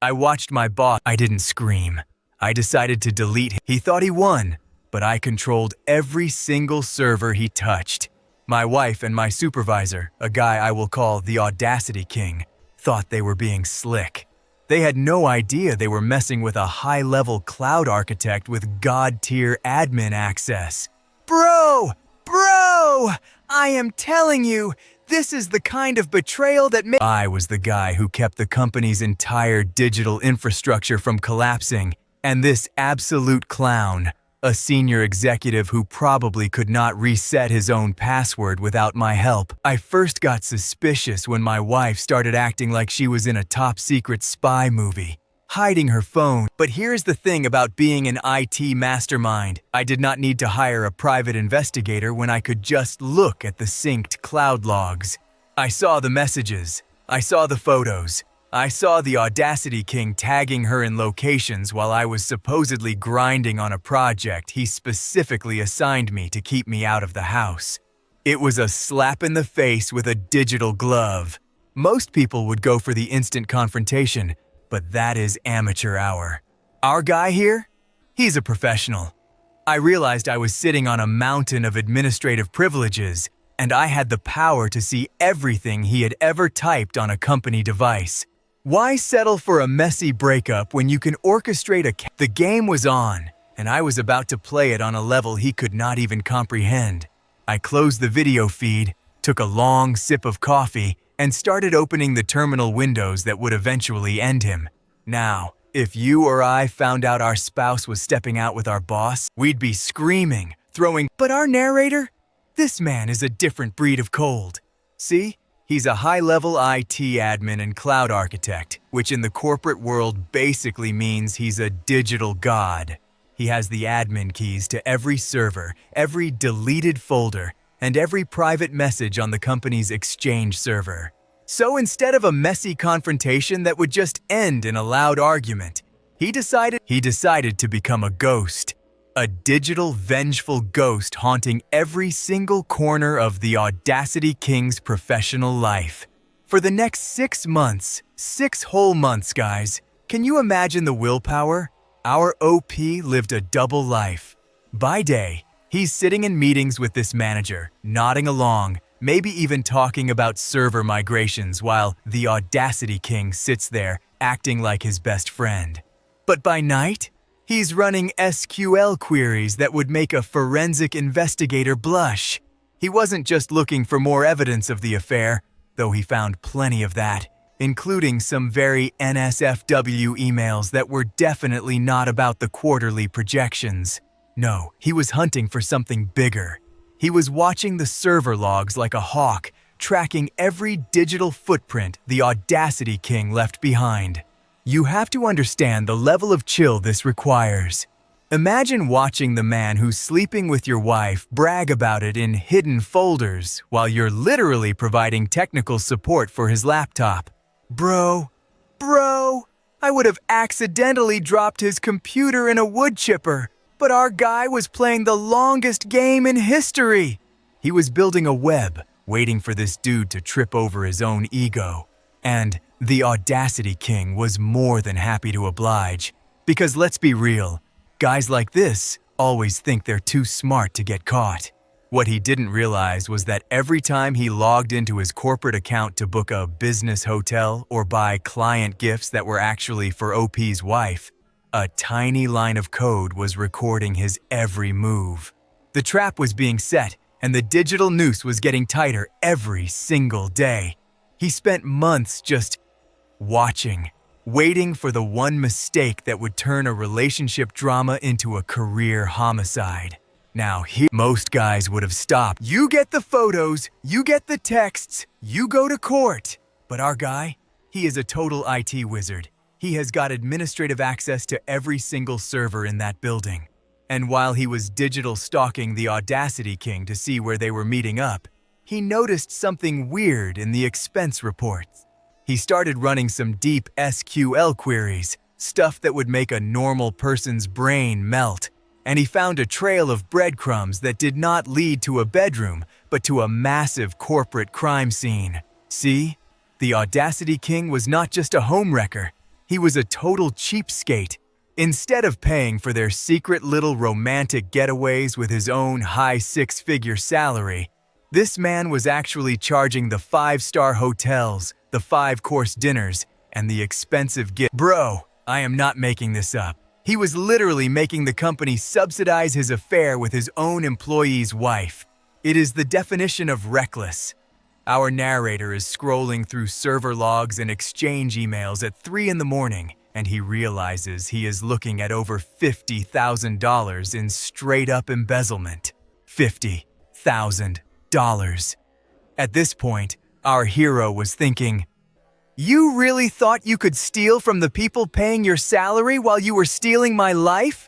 I watched my boss. I didn't scream. I decided to delete him. He thought he won, but I controlled every single server he touched. My wife and my supervisor, a guy I will call the Audacity King, thought they were being slick. They had no idea they were messing with a high-level cloud architect with God-tier admin access. Bro! I am telling you, this is the kind of betrayal that I was the guy who kept the company's entire digital infrastructure from collapsing, and this absolute clown, a senior executive who probably could not reset his own password without my help. I first got suspicious when my wife started acting like she was in a top-secret spy movie, hiding her phone. But here's the thing about being an IT mastermind. I did not need to hire a private investigator when I could just look at the synced cloud logs. I saw the messages. I saw the photos. I saw the Audacity King tagging her in locations while I was supposedly grinding on a project he specifically assigned me to keep me out of the house. It was a slap in the face with a digital glove. Most people would go for the instant confrontation, but that is amateur hour. Our guy here? He's a professional. I realized I was sitting on a mountain of administrative privileges, and I had the power to see everything he had ever typed on a company device. Why settle for a messy breakup when you can orchestrate The game was on, and I was about to play it on a level he could not even comprehend. I closed the video feed, took a long sip of coffee, and started opening the terminal windows that would eventually end him. Now, if you or I found out our spouse was stepping out with our boss, we'd be screaming, throwing. But our narrator? This man is a different breed of cold. See? He's a high-level IT admin and cloud architect, which in the corporate world basically means he's a digital god. He has the admin keys to every server, every deleted folder, and every private message on the company's Exchange server. So instead of a messy confrontation that would just end in a loud argument, he decided to become a ghost. A digital, vengeful ghost haunting every single corner of the Audacity King's professional life. For the next 6 months, 6 whole months, guys, can you imagine the willpower? Our OP lived a double life. By day, he's sitting in meetings with this manager, nodding along, maybe even talking about server migrations while the Audacity King sits there, acting like his best friend. But by night, he's running SQL queries that would make a forensic investigator blush. He wasn't just looking for more evidence of the affair, though he found plenty of that, including some very NSFW emails that were definitely not about the quarterly projections. No, he was hunting for something bigger. He was watching the server logs like a hawk, tracking every digital footprint the Audacity King left behind. You have to understand the level of chill this requires. Imagine watching the man who's sleeping with your wife brag about it in hidden folders while you're literally providing technical support for his laptop. Bro, I would have accidentally dropped his computer in a wood chipper, but our guy was playing the longest game in history. He was building a web, waiting for this dude to trip over his own ego. And the Audacity King was more than happy to oblige, because let's be real, guys like this always think they're too smart to get caught. What he didn't realize was that every time he logged into his corporate account to book a business hotel or buy client gifts that were actually for OP's wife, a tiny line of code was recording his every move. The trap was being set, and the digital noose was getting tighter every single day. He spent months just watching, waiting for the one mistake that would turn a relationship drama into a career homicide. Now, most guys would have stopped. You get the photos, you get the texts, you go to court. But our guy, he is a total IT wizard. He has got administrative access to every single server in that building. And while he was digital stalking the Audacity King to see where they were meeting up, he noticed something weird in the expense reports. He started running some deep SQL queries, stuff that would make a normal person's brain melt, and he found a trail of breadcrumbs that did not lead to a bedroom, but to a massive corporate crime scene. See? The Audacity King was not just a homewrecker. He was a total cheapskate. Instead of paying for their secret little romantic getaways with his own high six-figure salary, this man was actually charging the five-star hotels, the five-course dinners, and the expensive gifts. Bro, I am not making this up. He was literally making the company subsidize his affair with his own employee's wife. It is the definition of reckless. Our narrator is scrolling through server logs and exchange emails at 3 in the morning, and he realizes he is looking at over $50,000 in straight-up embezzlement. $50,000. At this point, our hero was thinking, "You really thought you could steal from the people paying your salary while you were stealing my life?"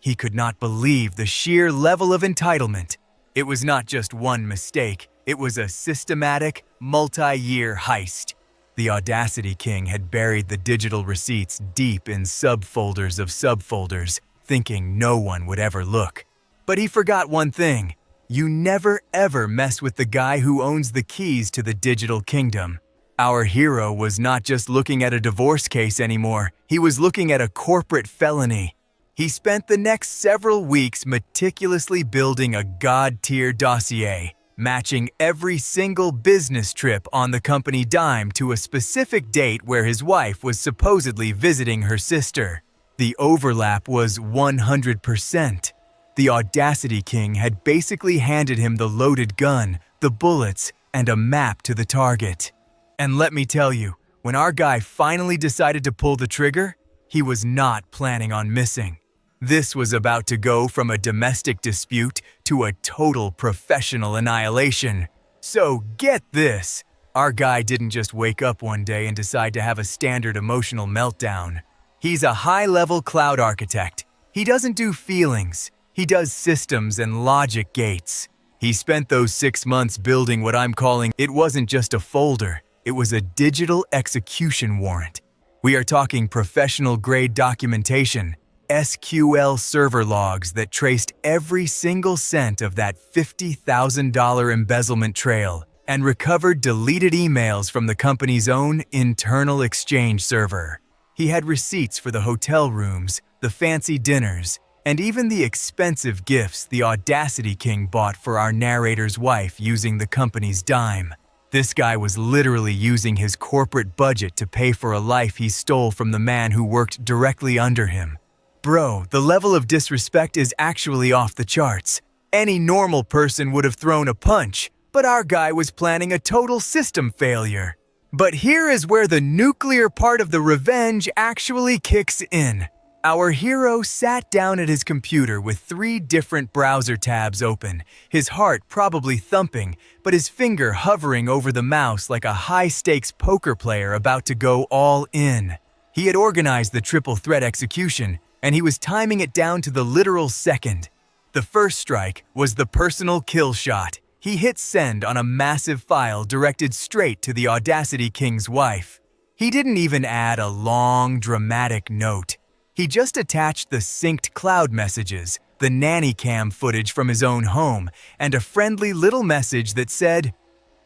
He could not believe the sheer level of entitlement. It was not just one mistake. It was a systematic, multi-year heist. The Audacity King had buried the digital receipts deep in subfolders of subfolders, thinking no one would ever look. But he forgot one thing. You never ever mess with the guy who owns the keys to the digital kingdom. Our hero was not just looking at a divorce case anymore. He was looking at a corporate felony. He spent the next several weeks meticulously building a god-tier dossier, matching every single business trip on the company dime to a specific date where his wife was supposedly visiting her sister. The overlap was 100%. The Audacity King had basically handed him the loaded gun, the bullets, and a map to the target. And let me tell you, when our guy finally decided to pull the trigger, he was not planning on missing. This was about to go from a domestic dispute to a total professional annihilation. So get this, our guy didn't just wake up one day and decide to have a standard emotional meltdown. He's a high-level cloud architect. He doesn't do feelings. He does systems and logic gates. He spent those 6 months building what I'm calling, it wasn't just a folder, it was a digital execution warrant. We are talking professional-grade documentation, SQL server logs that traced every single cent of that $50,000 embezzlement trail and recovered deleted emails from the company's own internal exchange server. He had receipts for the hotel rooms, the fancy dinners, and even the expensive gifts the Audacity King bought for our narrator's wife using the company's dime. This guy was literally using his corporate budget to pay for a life he stole from the man who worked directly under him. Bro, the level of disrespect is actually off the charts. Any normal person would have thrown a punch, but our guy was planning a total system failure. But here is where the nuclear part of the revenge actually kicks in. Our hero sat down at his computer with 3 different browser tabs open, his heart probably thumping, but his finger hovering over the mouse like a high-stakes poker player about to go all in. He had organized the triple threat execution, and he was timing it down to the literal second. The first strike was the personal kill shot. He hit send on a massive file directed straight to the Audacity King's wife. He didn't even add a long, dramatic note. He just attached the synced cloud messages, the nanny cam footage from his own home, and a friendly little message that said,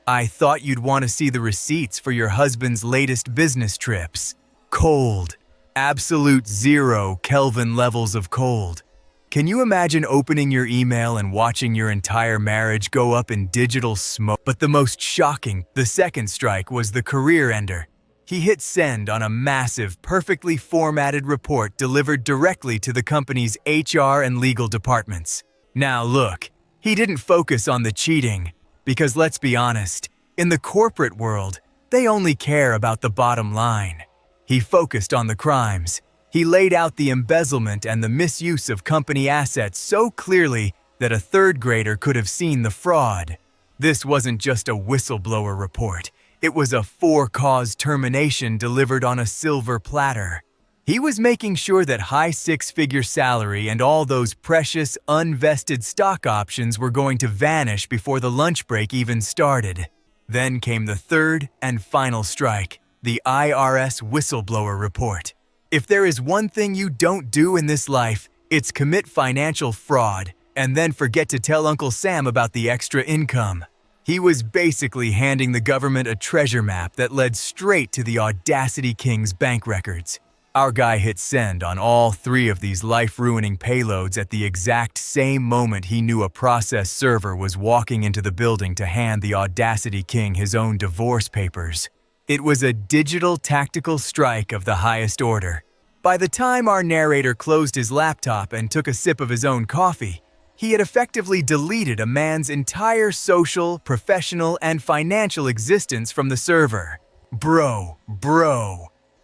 "I thought you'd want to see the receipts for your husband's latest business trips." Cold. Absolute 0 Kelvin levels of cold. Can you imagine opening your email and watching your entire marriage go up in digital smoke? But the most shocking, the second strike, was the career ender. He hit send on a massive, perfectly formatted report delivered directly to the company's HR and legal departments. Now look, he didn't focus on the cheating, because let's be honest, in the corporate world, they only care about the bottom line. He focused on the crimes. He laid out the embezzlement and the misuse of company assets so clearly that a third grader could have seen the fraud. This wasn't just a whistleblower report. It was a for-cause termination delivered on a silver platter. He was making sure that high six-figure salary and all those precious, unvested stock options were going to vanish before the lunch break even started. Then came the third and final strike, the IRS whistleblower report. If there is one thing you don't do in this life, it's commit financial fraud and then forget to tell Uncle Sam about the extra income. He was basically handing the government a treasure map that led straight to the Audacity King's bank records. Our guy hit send on all 3 of these life-ruining payloads at the exact same moment he knew a process server was walking into the building to hand the Audacity King his own divorce papers. It was a digital tactical strike of the highest order. By the time our narrator closed his laptop and took a sip of his own coffee, he had effectively deleted a man's entire social, professional, and financial existence from the server. Bro.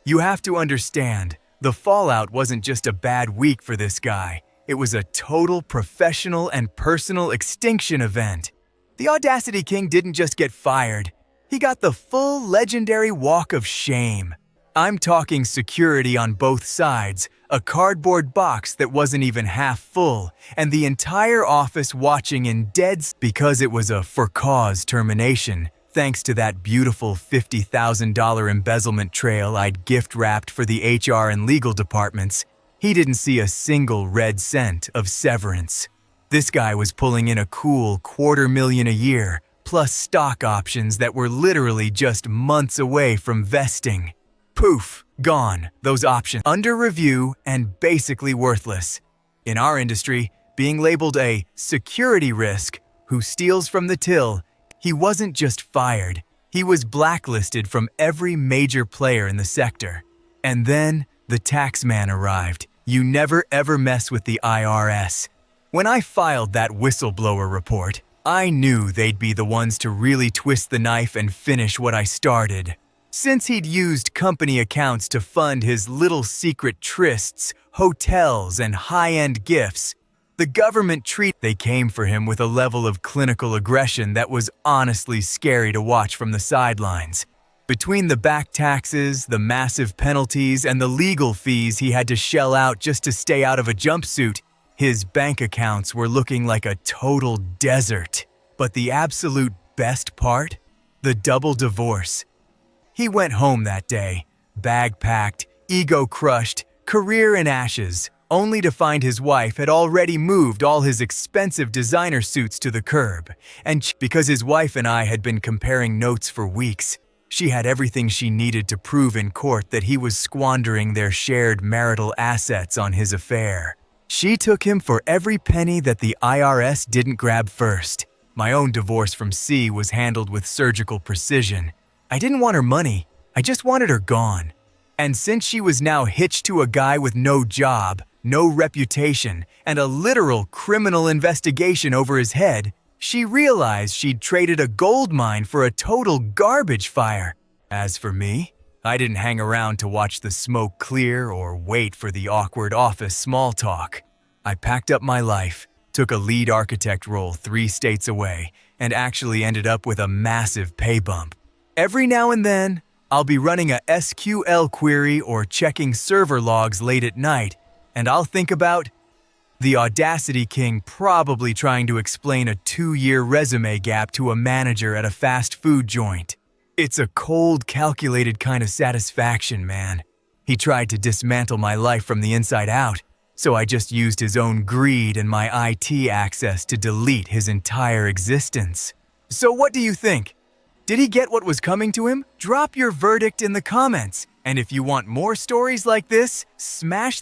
You have to understand, the fallout wasn't just a bad week for this guy. It was a total professional and personal extinction event. The Audacity King didn't just get fired. He got the full legendary walk of shame. I'm talking security on both sides, a cardboard box that wasn't even half full, and the entire office watching in because it was a for-cause termination. Thanks to that beautiful $50,000 embezzlement trail I'd gift-wrapped for the HR and legal departments, he didn't see a single red cent of severance. This guy was pulling in a cool $250,000 a year, plus stock options that were literally just months away from vesting. Poof, gone, those options. Under review and basically worthless. In our industry, being labeled a security risk who steals from the till, he wasn't just fired, he was blacklisted from every major player in the sector. And then the tax man arrived. You never ever mess with the IRS. When I filed that whistleblower report, I knew they'd be the ones to really twist the knife and finish what I started. Since he'd used company accounts to fund his little secret trysts, hotels, and high-end gifts, the government they came for him with a level of clinical aggression that was honestly scary to watch from the sidelines. Between the back taxes, the massive penalties, and the legal fees he had to shell out just to stay out of a jumpsuit, his bank accounts were looking like a total desert. But the absolute best part? The double divorce. He went home that day, bag packed, ego crushed, career in ashes, only to find his wife had already moved all his expensive designer suits to the curb. And because his wife and I had been comparing notes for weeks, she had everything she needed to prove in court that he was squandering their shared marital assets on his affair. She took him for every penny that the IRS didn't grab first. My own divorce from C was handled with surgical precision. I didn't want her money, I just wanted her gone. And since she was now hitched to a guy with no job, no reputation, and a literal criminal investigation over his head, she realized she'd traded a gold mine for a total garbage fire. As for me, I didn't hang around to watch the smoke clear or wait for the awkward office small talk. I packed up my life, took a lead architect role 3 states away, and actually ended up with a massive pay bump. Every now and then, I'll be running a SQL query or checking server logs late at night, and I'll think about the Audacity King probably trying to explain a 2-year resume gap to a manager at a fast food joint. It's a cold, calculated kind of satisfaction, man. He tried to dismantle my life from the inside out, so I just used his own greed and my IT access to delete his entire existence. So what do you think? Did he get what was coming to him? Drop your verdict in the comments. And if you want more stories like this, smash